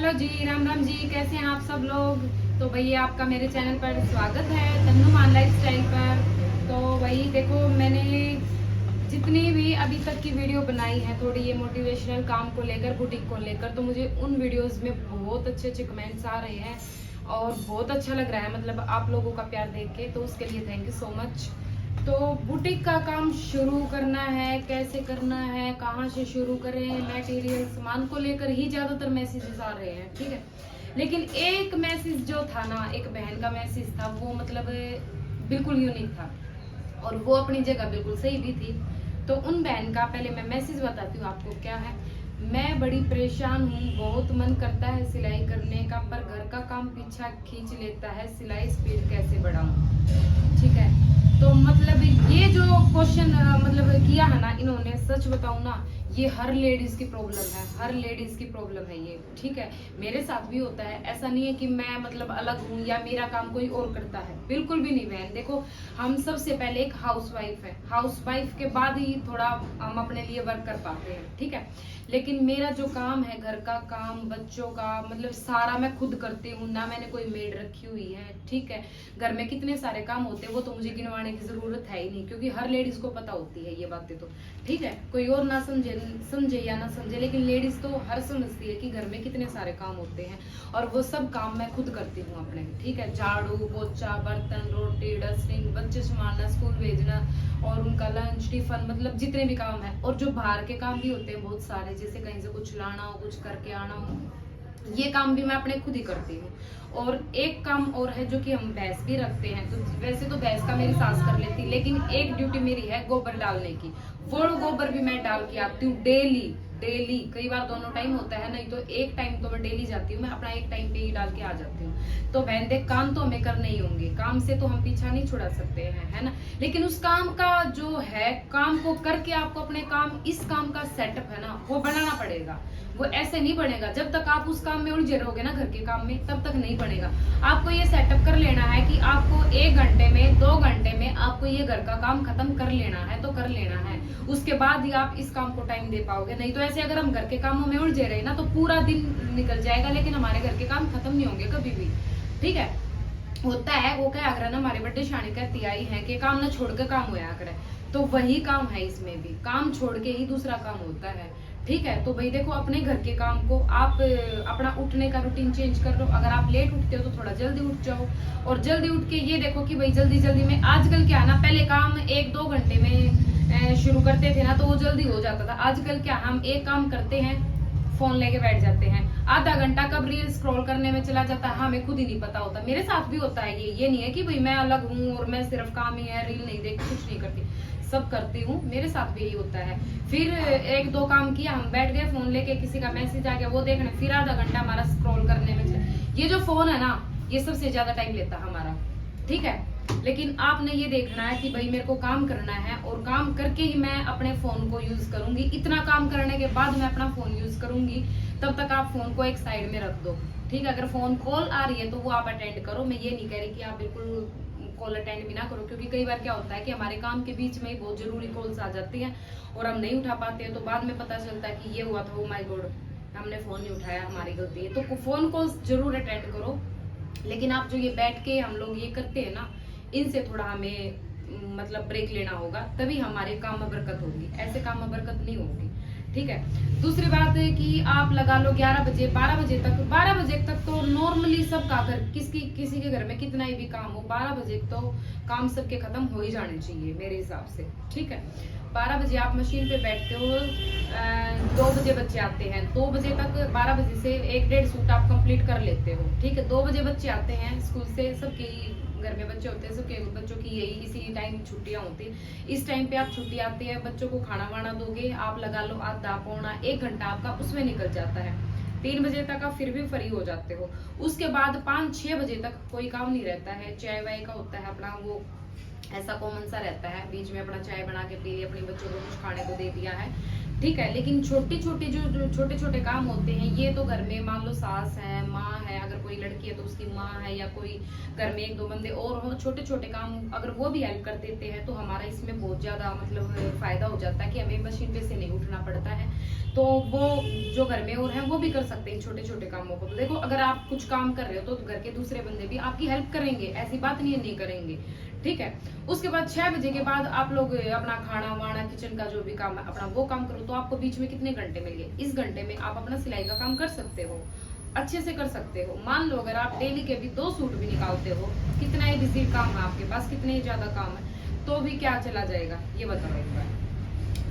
Hello जी, राम राम जी। कैसे हैं आप सब लोग। तो भैया आपका मेरे चैनल पर स्वागत है, तन्नू मान लाइफस्टाइल पर। तो वही देखो, मैंने जितनी भी अभी तक की वीडियो बनाई है थोड़ी ये मोटिवेशनल काम को लेकर, बुटीक को लेकर, तो मुझे उन वीडियोस में बहुत अच्छे अच्छे कमेंट्स आ रहे हैं और बहुत अच्छा लग रहा है, मतलब आप लोगों का प्यार देख के। तो उसके लिए थैंक यू सो मच। तो बुटीक का काम शुरू करना है, कैसे करना है, कहाँ से शुरू करें, मटेरियल सामान को लेकर ही ज्यादातर मैसेजेस आ रहे हैं, ठीक है। लेकिन एक मैसेज जो था ना, एक बहन का मैसेज था, वो मतलब बिल्कुल यूनिक था और वो अपनी जगह बिल्कुल सही भी थी। तो उन बहन का पहले मैं मैसेज बताती हूँ आपको क्या है। मैं बड़ी परेशान हूँ, बहुत मन करता है सिलाई करने का, पर घर का काम पीछा खींच लेता है, सिलाई स्पीड कैसे बढ़ाऊँ, ठीक है। तो मतलब ये जो क्वेश्चन मतलब किया है ना इन्होंने, सच बताऊं ना, ये हर लेडीज की प्रॉब्लम है, हर लेडीज की प्रॉब्लम है ये, ठीक है। मेरे साथ भी होता है, ऐसा नहीं है कि मैं मतलब अलग हूँ या मेरा काम कोई और करता है, बिल्कुल भी नहीं बहन। देखो, हम सबसे पहले एक हाउसवाइफ है, हाउसवाइफ के बाद ही थोड़ा हम अपने लिए वर्क कर पाते हैं, ठीक है। लेकिन मेरा जो काम है, घर का काम, बच्चों का, मतलब सारा मैं खुद करती हूँ ना, मैंने कोई मेड रखी हुई है, ठीक है। घर में कितने सारे काम होते हैं वो तो मुझे गिनवाने की जरूरत है ही नहीं, क्योंकि हर लेडीज को पता होती है ये बातें, तो ठीक है। कोई और ना समझे या ना समझे, लेकिन लेडीज तो हर समझती है कि घर में कितने सारे काम होते हैं और वो सब काम मैं खुद करती हूँ अपने, ठीक है। झाड़ू पोछा, बर्तन, रोटी, डस्टिंग, बच्चे संभालना, स्कूल भेजना और उनका लंच, टिफिन, मतलब जितने भी काम है। और जो बाहर के काम भी होते हैं बहुत सारे, जैसे कहीं से कुछ लाना हो, कुछ करके आना हो, ये काम भी मैं अपने खुद ही करती हूँ। और एक काम और है जो कि हम भैंस भी रखते हैं, तो वैसे तो भैंस का मेरी सास कर लेती, लेकिन एक ड्यूटी मेरी है गोबर डालने की। वो गोबर भी मैं डाल के आती हूँ डेली डेली। कई बार दोनों टाइम होता है, नहीं तो एक टाइम तो मैं डेली जाती हूँ, मैं अपना एक टाइम पे ही डाल के आ जाती हूँ। तो बहन देख, काम तो हमें करने ही होंगे, काम से तो हम पीछा नहीं छुड़ा सकते हैं, है ना। लेकिन उस काम का जो है, काम को करके आपको अपने काम, इस काम का सेटअप है ना, वो बनाना पड़ेगा। वो ऐसे नहीं बनेगा जब तक आप उस काम में उलझे रहोगे ना, घर के काम में, तब तक नहीं बनेगा। आपको ये सेटअप कर लेना है कि आपको 1 घंटे में, 2 घंटे में आपको ये घर का काम खत्म कर लेना है, तो कर लेना है। उसके बाद ही आप इस काम को टाइम दे पाओगे। नहीं तो ऐसे अगर हम घर के कामों में उलझे रहे ना, तो पूरा दिन निकल जाएगा, लेकिन हमारे घर के काम खत्म नहीं होंगे कभी भी, ठीक है। होता है वो क्या अगर ना, हमारे बड़े शानी कहती आई है कि काम ना छोड़ के काम होया करे, तो वही काम है इसमें भी, काम छोड़ के ही दूसरा काम होता है, ठीक है। तो भाई देखो, अपने घर के काम को आप अपना उठने का रूटीन चेंज कर लो। अगर आप लेट उठते हो तो थोड़ा जल्दी उठ जाओ, और जल्दी उठ के ये देखो कि भाई जल्दी जल्दी में, आजकल क्या है ना, पहले काम 1-2 घंटे में शुरू करते थे ना, तो वो जल्दी हो जाता था। आजकल क्या, हम एक काम करते हैं, फोन लेके बैठ जाते हैं, आधा घंटा कब रील स्क्रॉल करने में चला जाता है हमें खुद ही नहीं पता होता। मेरे साथ भी होता है ये नहीं है कि भाई मैं अलग हूँ और मैं सिर्फ काम ही है, रील नहीं देखती, कुछ नहीं करती, सब करती हूँ, मेरे साथ भी यही होता है। फिर 1-2 काम किया, हम बैठ गए फोन लेके, किसी का मैसेज आ गया वो देखना, फिर आधा घंटा हमारा स्क्रॉल करने में ये जो फोन है ना, ये सबसे ज्यादा टाइम लेता है हमारा, ठीक है। लेकिन आपने ये देखना है कि भाई मेरे को काम करना है, और काम करके ही मैं अपने फोन को यूज करूंगी, इतना काम करने के बाद मैं अपना फोन यूज करूंगी। तब तक आप फोन को एक साइड में रख दो, ठीक है। अगर फोन कॉल आ रही है तो वो आप अटेंड करो, मैं ये नहीं कह रही कि आप बिल्कुल कॉल अटेंड भी ना करो, क्योंकि कई बार क्या होता है कि हमारे काम के बीच में ही बहुत जरूरी कॉल्स आ जाती हैं और हम नहीं उठा पाते हैं, तो बाद में पता चलता है कि ये हुआ था, ओ माय गॉड हमने फोन नहीं उठाया, हमारी गलती है। तो फोन कॉल्स जरूर अटेंड करो, लेकिन आप जो ये बैठ के हम लोग ये करते हैं ना, इनसे थोड़ा हमें मतलब ब्रेक लेना होगा, तभी हमारे काम में बरकत होगी, ऐसे काम में बरकत नहीं होगी, ठीक है। दूसरी बात है कि आप लगा लो 11 बजे 12 बजे तक, 12 बजे तक तो नॉर्मली सबका घर, किसी के घर में कितना ही भी काम हो, 12 बजे तो काम सबके खत्म हो ही जाने चाहिए मेरे हिसाब से, ठीक है। 12 बजे आप मशीन पे बैठते हो, 2 बजे बच्चे आते हैं, 2 बजे तक, 12 बजे से 1-1.5 सूट आप कंप्लीट कर लेते हो, ठीक है। 2 बजे बच्चे आते हैं स्कूल से, सबके घर में बच्चे होते हैं, सबके बच्चों की यही इसी टाइम छुट्टियां होती है, इस टाइम पे आप छुट्टी आती है, बच्चों को खाना वाना दोगे, आप लगा लो आधा पौना 1 घंटा आपका उसमें निकल जाता है। 3 बजे तक आप फिर भी फ्री हो जाते हो। उसके बाद 5-6 बजे तक कोई काम नहीं रहता है, चाय वाय का होता है अपना, वो ऐसा कॉमन सा रहता है, बीच में अपना चाय बना के पी लिया, अपने बच्चों को कुछ खाने को दे दिया है, ठीक है। लेकिन छोटी छोटी जो छोटे छोटे काम होते हैं, ये तो घर में मान लो सास है, माँ है, अगर कोई लड़की है तो उसकी माँ है, या कोई घर में एक दो बंदे और हो, छोटे छोटे काम अगर वो भी हेल्प कर देते हैं तो हमारा इसमें बहुत ज्यादा मतलब फायदा हो जाता है कि हमें मशीन पे से नहीं उठना पड़ता है। तो वो जो घर में और है वो भी कर सकते हैं छोटे छोटे कामों को। तो देखो, अगर आप कुछ काम कर रहे हो तो घर के दूसरे बंदे भी आपकी हेल्प करेंगे, ऐसी बात नहीं है नहीं करेंगे, ठीक है। उसके बाद 6 बजे के बाद आप लोग अपना खाना वाना, किचन का जो भी काम है अपना वो काम करो। तो आपको बीच में कितने घंटे मिल गए? इस घंटे में आप अपना सिलाई का काम कर सकते हो, अच्छे से कर सकते हो। मान लो अगर आप डेली के भी 2 सूट भी निकालते हो, कितना ही बिजी काम है आपके पास, कितने ही ज्यादा काम है, तो भी क्या चला जाएगा ये बताओ एक बार।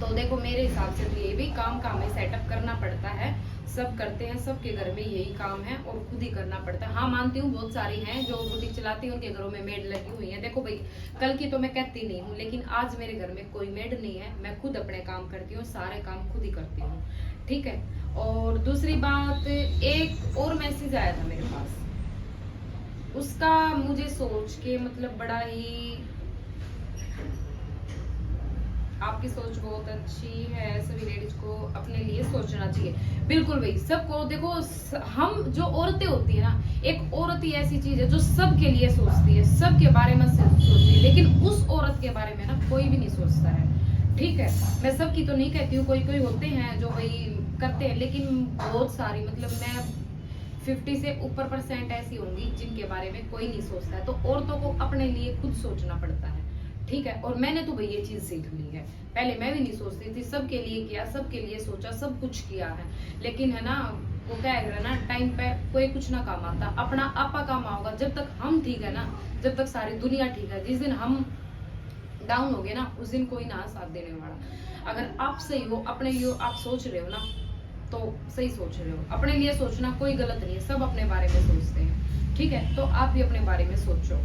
तो देखो, मेरे हिसाब से तो ये भी काम हमें सेटअप करना पड़ता है, सब करते हैं, सबके घर में यही काम है और खुद ही करना पड़ता है। हाँ, मानती हूँ बहुत सारी हैं जो बुटीक चलाती हैं, उनके घरों में मेड लगी हुई है। देखो भाई, कल की तो मैं कहती नहीं हूँ, लेकिन आज मेरे घर में कोई मेड नहीं है, मैं खुद अपने काम करती हूँ, सारे काम खुद ही करती हूँ, ठीक है। और दूसरी बात, एक और मैसेज आया था मेरे पास, उसका मुझे सोच के मतलब बड़ा ही, आपकी सोच बहुत अच्छी है, सभी लेडीज को अपने लिए सोचना चाहिए। बिल्कुल भाई, सबको देखो, हम जो औरतें होती है ना, एक औरत ही ऐसी चीज है जो सबके लिए सोचती है, सबके बारे में सोचती है, लेकिन उस औरत के बारे में ना कोई भी नहीं सोचता है, ठीक है। मैं सबकी तो नहीं कहती हूँ, कोई कोई होते हैं जो भाई करते हैं, लेकिन बहुत सारी मतलब मैं 50 से ऊपर % ऐसी होंगी जिनके बारे में कोई नहीं सोचता है। तो औरतों को अपने लिए खुद सोचना पड़ता है, ठीक है। और मैंने तो भाई ये चीज सीख ली है, पहले मैं भी नहीं सोचती थी, सबके लिए किया, सबके लिए सोचा, सब कुछ किया है, लेकिन है ना वो क्या है ना, टाइम पे कोई कुछ ना काम आता, अपना आपा काम आओगा। जब तक हम ठीक है ना, जब तक सारी दुनिया ठीक है, जिस दिन हम डाउन हो गए ना, उस दिन कोई ना साथ देने वाला। अगर आप सही हो, अपने लिए आप सोच रहे हो ना, तो सही सोच रहे हो। अपने लिए सोचना कोई गलत नहीं है, सब अपने बारे में सोचते हैं, ठीक है। तो आप भी अपने बारे में सोचो।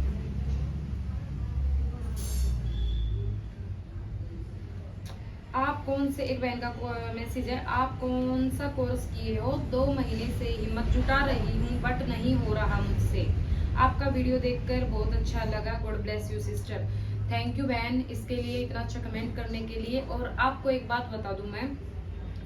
आप कौन से, एक बहन का मैसेज है, आप कौन सा कोर्स किए हो? 2 महीने से हिम्मत जुटा रही हूँ बट नहीं हो रहा मुझसे। आपका वीडियो देखकर बहुत अच्छा लगा, God bless you sister. Thank you बहन इसके लिए, इतना अच्छा कमेंट करने के लिए। और आपको एक बात बता दूं, मैं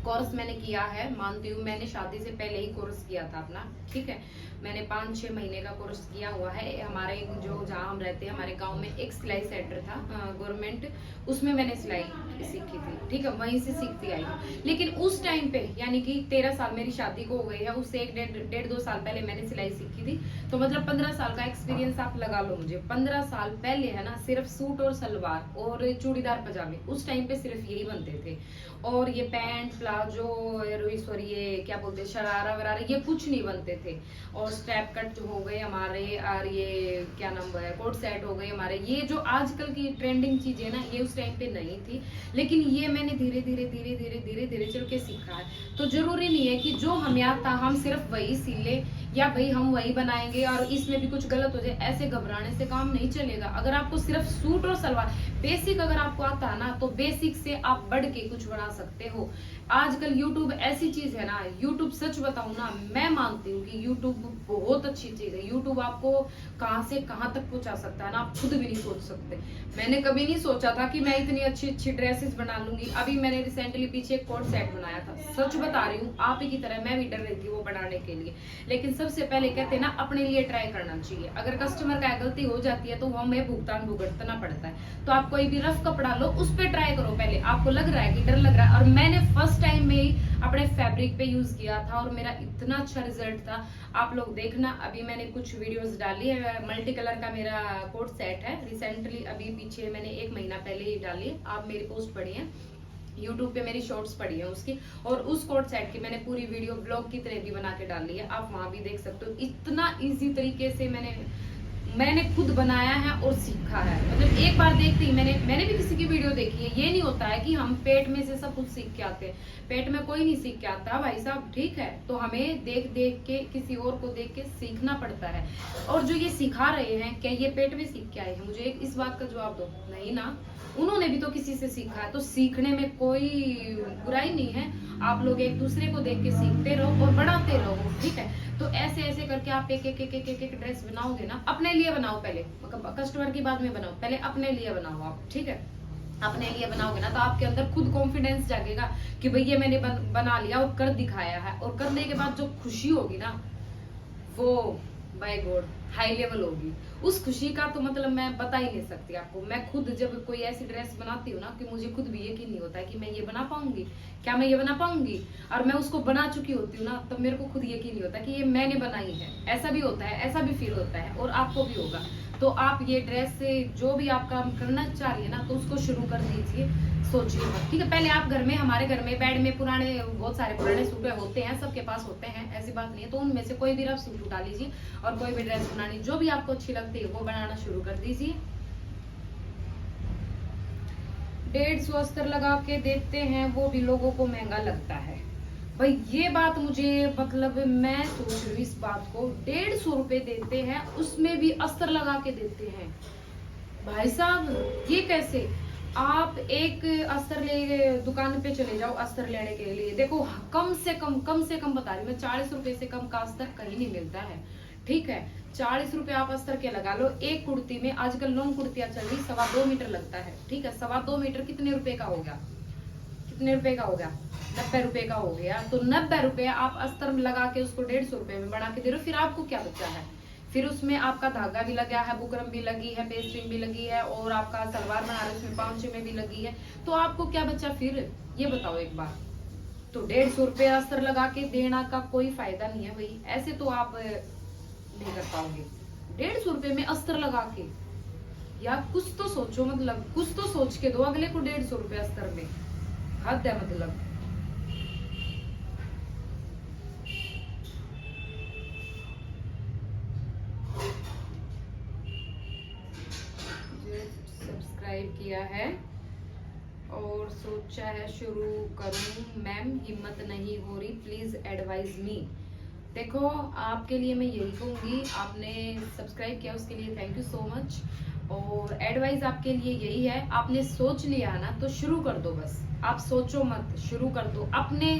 कोर्स मैंने किया है, मानती हूँ, मैंने शादी से पहले ही कोर्स किया था अपना, ठीक है। मैंने 5-6 महीने का कोर्स किया हुआ है। हमारे जो जहाँ हम रहते हैं, हमारे गांव में एक सिलाई सेंटर था गवर्नमेंट, उसमें मैंने सिलाई सीखी थी, ठीक है, वहीं से सीखती आई हूँ। लेकिन उस टाइम पे यानी कि 13 साल मेरी शादी को हो गई है, उससे 1-1.5-2 साल पहले मैंने सिलाई सीखी थी। तो मतलब 15 साल का एक्सपीरियंस आप लगा लो मुझे। 15 साल पहले है ना, सिर्फ सूट और सलवार और चूड़ीदार पजामे उस टाइम पे सिर्फ यही बनते थे। और ये पैंट प्लाजो, सॉरी ये क्या बोलते हैं, शरारा वरारा, ये कुछ नहीं बनते थे। और स्टेप कट हो गए हमारे, और ये क्या नाम है, कोट सेट हो गए हमारे। ये जो आजकल की ट्रेंडिंग चीजें ना, ये उस टाइम पे नहीं थी, लेकिन ये मैंने धीरे धीरे धीरे धीरे धीरे धीरे चल के सीखा है। तो जरूरी नहीं है कि जो हमें आता हम सिर्फ वही सी ले, या भाई हम वही बनाएंगे और इसमें भी कुछ गलत हो जाए, ऐसे घबराने से काम नहीं चलेगा। अगर आपको सिर्फ सूट और सलवार बेसिक अगर आपको आता है ना, तो बेसिक से आप बढ़ के कुछ बना सकते हो। आजकल यूट्यूब ऐसी चीज है ना, यूट्यूब सच बताऊं ना, मैं मानती हूँ कि यूट्यूब बहुत अच्छी चीज है। यूट्यूब आपको कहां से कहां तक पहुंचा सकता है ना, आप खुद भी नहीं सोच सकते। मैंने कभी नहीं सोचा था कि मैं इतनी अच्छी अच्छी ड्रेसेस बना लूंगी। अभी मैंने रिसेंटली पीछे एक कोट सेट बनाया था, सच बता रही हूँ, आप ही की तरह मैं भी डर रही थी वो बनाने के लिए। लेकिन सबसे पहले कहते हैं ना, अपने लिए ट्राई करना चाहिए। अगर कस्टमर का गलती हो जाती है तो हमें भुगतान भुगतना पड़ता है। तो आप कोई भी रफ कपड़ा लो, उस पर ट्राई करो पहले। आपको लग रहा है कि डर लग रहा है, और मैंने फर्स्ट टाइम में ही अपने फैब्रिक पे यूज किया था और मेरा इतना अच्छा रिजल्ट था। आप लोग देखना, अभी मैंने कुछ वीडियोस डाली है, मल्टी कलर का मेरा कोट सेट है, रिसेंटली अभी पीछे मैंने 1 महीना पहले ही डाली है। आप मेरी पोस्ट पढ़ी है यूट्यूब पे, मेरी शॉर्ट्स पड़ी है उसकी, और उस कोट सेट की मैंने पूरी वीडियो ब्लॉग की तरह भी बना के डाली है, आप वहां भी देख सकते हो। इतना इजी तरीके से मैंने खुद बनाया है और सीखा है। मतलब एक बार देखते ही मैंने भी किसी की वीडियो देखी है। ये नहीं होता है कि हम पेट में से सब कुछ सीख के आते हैं, पेट में कोई नहीं सीख के आता भाई साहब, ठीक है। तो हमें देख देख के, किसी और को देख के सीखना पड़ता है। और जो ये सिखा रहे हैं, क्या ये पेट में सीख के आए हैं? मुझे इस बात का जवाब दो, नहीं ना, उन्होंने भी तो किसी से सीखा है। तो सीखने में कोई बुराई नहीं है, आप लोग एक दूसरे को देख के सीखते रहो और बढ़ाते रहो, ठीक है। तो ऐसे ऐसे करके आप एक ड्रेस बनाओगे ना, अपने लिए बनाओ पहले, कस्टमर की बाद में बनाओ, पहले अपने लिए बनाओ आप, ठीक है। अपने लिए बनाओगे ना तो आपके अंदर खुद कॉन्फिडेंस जागेगा कि भाई ये मैंने बना लिया और कर दिखाया है, और करने के बाद जो खुशी होगी ना वो बाय गॉड हाई लेवल होगी। उस खुशी का तो मतलब मैं बता ही नहीं सकती आपको। मैं खुद जब कोई ऐसी ड्रेस बनाती हूँ ना कि मुझे खुद भी यकीन नहीं होता है कि मैं ये बना पाऊंगी, क्या मैं ये बना पाऊंगी, और मैं उसको बना चुकी होती हूँ ना, तब मेरे को खुद यकीन नहीं होता कि ये मैंने बनाई है। ऐसा भी होता है, ऐसा भी फील होता है, और आपको भी होगा। तो आप ये ड्रेस से जो भी आप काम करना चाह रही है ना, तो उसको शुरू कर दीजिए, सोचिए मत, ठीक है। पहले आप घर में, हमारे घर में बेड में पुराने, बहुत सारे पुराने सूट होते हैं, सबके पास होते हैं, ऐसी बात नहीं है। तो उनमें से कोई भी रफ सूट उठा लीजिए और कोई भी ड्रेस बनानी जो भी आपको अच्छी लगती है वो बनाना शुरू कर दीजिए। 150 अस्तर लगा के देते हैं, वो भी लोगों को महंगा लगता है। भाई ये बात मुझे, मतलब मैं सोच रही हूँ इस बात को, 150 रुपए देते हैं, उसमें भी अस्तर लगा के देते हैं। भाई साहब ये कैसे? आप एक अस्तर ले दुकान पे चले जाओ अस्तर लेने के लिए, देखो कम से कम बता रही हूँ मैं, 40 रुपए से कम का अस्तर कहीं नहीं मिलता है, ठीक है। 40 रुपए आप अस्तर के लगा लो। एक कुर्ती में आजकल लॉन्ग कुर्तियां चल रही 2.25 मीटर लगता है, ठीक है। 2.25 मीटर कितने रुपए का हो गया? कितने रुपए का हो गया? 90 रुपए का हो गया। तो 90 रुपए आप अस्तर लगा के उसको 150 रुपए में बना के दे रहे हो, फिर आपको क्या बचा है? फिर उसमें आपका धागा भी लगा है, बुकरम भी लगी है, पेस्टिंग भी लगी है, और आपका सलवार बना रहे उसमें पांचे में भी लगी है, तो आपको क्या बचा फिर? ये बताओ एक बार। तो 150 रुपए अस्तर लगा के देना का कोई फायदा नहीं है भाई, ऐसे तो आप नहीं कर पाओगे। 150 रुपए में अस्तर लगा के, यार कुछ तो सोचो, मतलब कुछ तो सोच के दो अगले को। 150 रुपए अस्तर में हद है मतलब। सब्सक्राइब किया है और सोचा है शुरू करूं, मैम हिम्मत नहीं हो रही, प्लीज एडवाइज मी। देखो आपके लिए मैं यही कहूंगी, आपने सब्सक्राइब किया उसके लिए थैंक यू सो मच, और एडवाइस आपके लिए यही है, आपने सोच लिया ना तो शुरू कर दो बस। आप सोचो मत, शुरू कर दो, अपने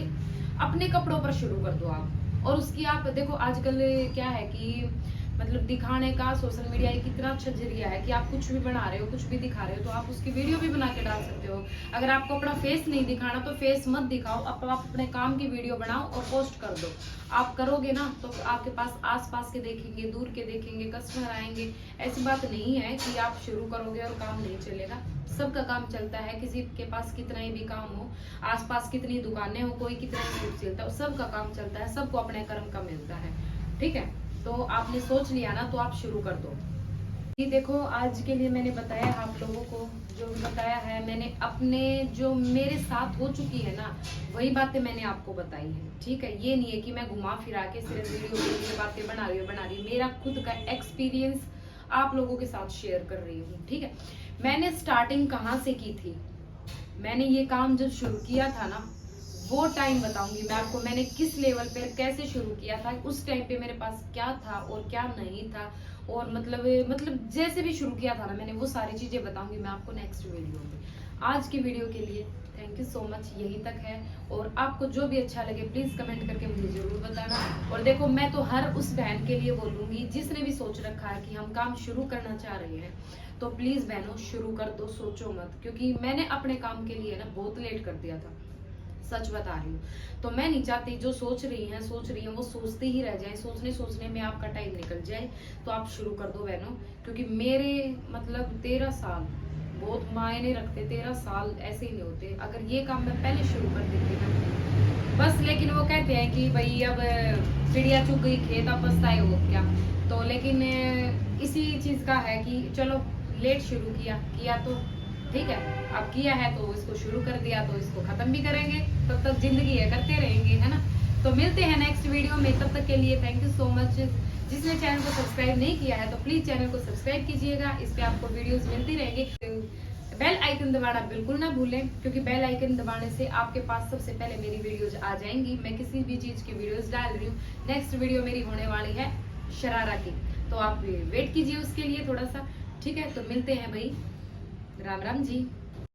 अपने कपड़ों पर शुरू कर दो आप। और उसकी आप देखो आजकल क्या है कि मतलब दिखाने का सोशल मीडिया एक इतना अच्छा जरिया है कि आप कुछ भी बना रहे हो, कुछ भी दिखा रहे हो, तो आप उसकी वीडियो भी बना के डाल सकते हो। अगर आपको अपना फेस नहीं दिखाना तो फेस मत दिखाओ, आप अपने काम की वीडियो बनाओ और पोस्ट कर दो। आप करोगे ना तो आपके पास आसपास के देखेंगे, दूर के देखेंगे, कस्टमर आएंगे। ऐसी बात नहीं है कि आप शुरू करोगे और काम नहीं चलेगा, सबका काम चलता है। किसी के पास कितना ही भी काम हो, आसपास कितनी दुकानें हो, कोई कितना ही सूट सिलता है, सबका काम चलता है, सबको अपने कर्म का मिलता है, ठीक है। तो आपने सोच लिया ना तो आप शुरू कर दो। ये देखो आज के लिए मैंने बताया आप लोगों को, जो बताया है मैंने अपने, जो मेरे साथ हो चुकी है ना वही बातें मैंने आपको बताई है, ठीक है। ये नहीं है कि मैं घुमा फिरा के सिर्फ वीडियो के लिए बातें बना रही हूँ, मेरा खुद का एक्सपीरियंस आप लोगों के साथ शेयर कर रही हूँ, ठीक है। मैंने स्टार्टिंग कहाँ से की थी, मैंने ये काम जब शुरू किया था ना वो टाइम बताऊंगी मैं आपको, मैंने किस लेवल पे कैसे शुरू किया था, उस टाइम पे मेरे पास क्या था और क्या नहीं था, और मतलब जैसे भी शुरू किया था ना मैंने, वो सारी चीजें बताऊंगी मैं आपको नेक्स्ट वीडियो में। आज की वीडियो के लिए थैंक यू सो मच, यही तक है। और आपको जो भी अच्छा लगे प्लीज कमेंट करके मुझे जरूर बताना। और देखो मैं तो हर उस बहन के लिए बोलूंगी जिसने भी सोच रखा है कि हम काम शुरू करना चाह रहे हैं, तो प्लीज बहनों शुरू कर दो, सोचो मत। क्योंकि मैंने अपने काम के लिए ना बहुत लेट कर दिया था, सच बता रही हूँ। तो मैं नहीं चाहती जो सोच रही हैं वो सोचते ही रह जाए, सोचने में आपका टाइम निकल जाए। तो आप शुरू कर दो बहनों, क्योंकि मेरे मतलब 13 साल बहुत मायने रखते, 13 साल ऐसे ही नहीं होते अगर ये काम मैं पहले शुरू कर देती ना बस। लेकिन वो कहते हैं कि भाई अब चिड़िया चुग गई खेत, अब पछताए हो क्या। तो लेकिन इसी चीज का है कि चलो लेट शुरू किया तो ठीक है, अब किया है तो इसको शुरू कर दिया तो इसको खत्म भी करेंगे, तब तक जिंदगी है, करते रहेंगे, है ना। तो मिलते हैं नेक्स्ट वीडियो में, तब तक के लिए थैंक यू सो मच। जिसने चैनल को सब्सक्राइब नहीं किया है तो प्लीज चैनल को सब्सक्राइब कीजिएगा, इस पे आपको वीडियोस मिलती रहेंगी। बेल आइकन दबाना बिल्कुल ना भूलें, क्योंकि बेल आइकन दबाने से आपके पास सबसे पहले मेरी वीडियोज आ जाएंगी। मैं किसी भी चीज की वीडियोज डाल रही हूँ, नेक्स्ट वीडियो मेरी होने वाली है शरारा की, तो आप वेट कीजिए उसके लिए थोड़ा सा, ठीक है। तो मिलते हैं भाई, राम राम जी।